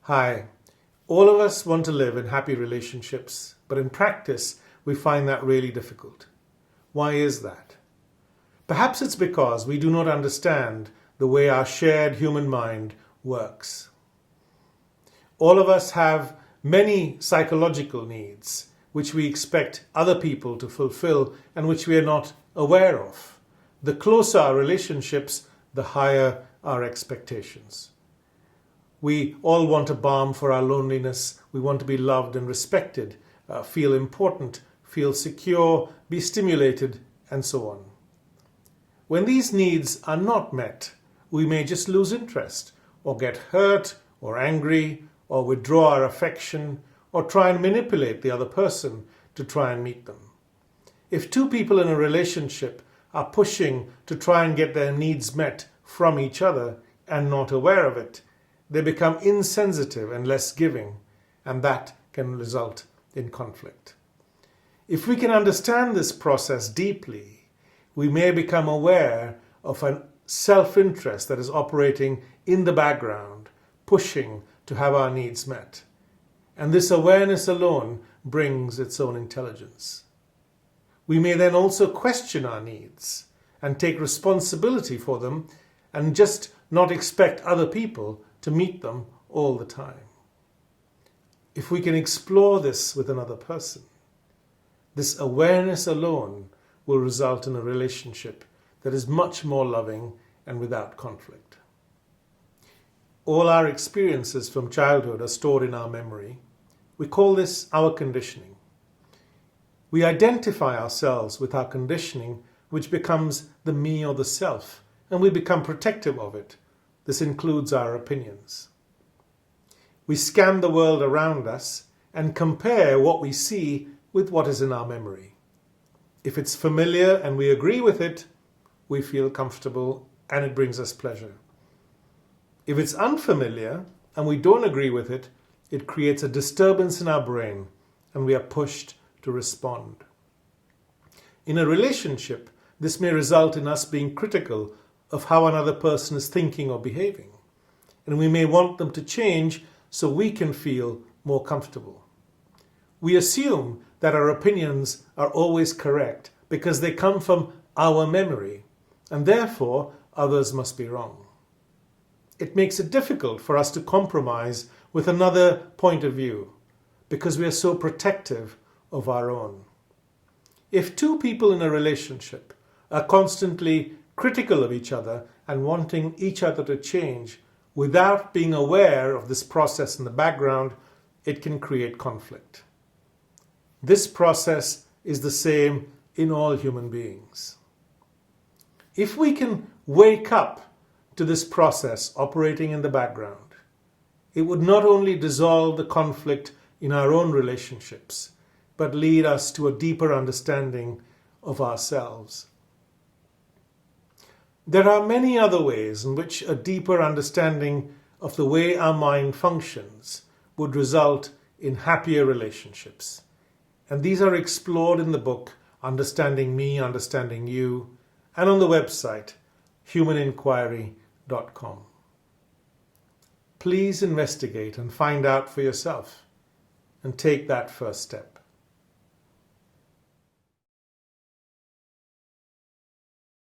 Hi. All of us want to live in happy relationships, but in practice, we find that really difficult. Why is that? Perhaps it's because we do not understand the way our shared human mind works. All of us have many psychological needs which we expect other people to fulfill and which we are not aware of. The closer our relationships, the higher our expectations. We all want a balm for our loneliness. We want to be loved and respected, feel important, feel secure, be stimulated, and so on. When these needs are not met, we may just lose interest, or get hurt, or angry, or withdraw our affection, or try and manipulate the other person to try and meet them. If two people in a relationship are pushing to try and get their needs met from each other and not aware of it, they become insensitive and less giving, and that can result in conflict. If we can understand this process deeply, we may become aware of a self-interest that is operating in the background, pushing to have our needs met. And this awareness alone brings its own intelligence. We may then also question our needs and take responsibility for them and just not expect other people to meet them all the time. If we can explore this with another person, this awareness alone will result in a relationship that is much more loving and without conflict. All our experiences from childhood are stored in our memory. We call this our conditioning. We identify ourselves with our conditioning, which becomes the me or the self, and we become protective of it. This includes our opinions. We scan the world around us and compare what we see with what is in our memory. If it's familiar and we agree with it, we feel comfortable and it brings us pleasure. If it's unfamiliar and we don't agree with it, it creates a disturbance in our brain and we are pushed to respond. In a relationship, this may result in us being critical of how another person is thinking or behaving, and we may want them to change so we can feel more comfortable. We assume that our opinions are always correct because they come from our memory, and therefore others must be wrong. It makes it difficult for us to compromise with another point of view because we are so protective of our own. If two people in a relationship are constantly critical of each other and wanting each other to change without being aware of this process in the background, it can create conflict. This process is the same in all human beings. If we can wake up to this process operating in the background, it would not only dissolve the conflict in our own relationships, but lead us to a deeper understanding of ourselves. There are many other ways in which a deeper understanding of the way our mind functions would result in happier relationships. And these are explored in the book Understanding Me, Understanding You, and on the website humanenquiry.com. Please investigate and find out for yourself and take that first step.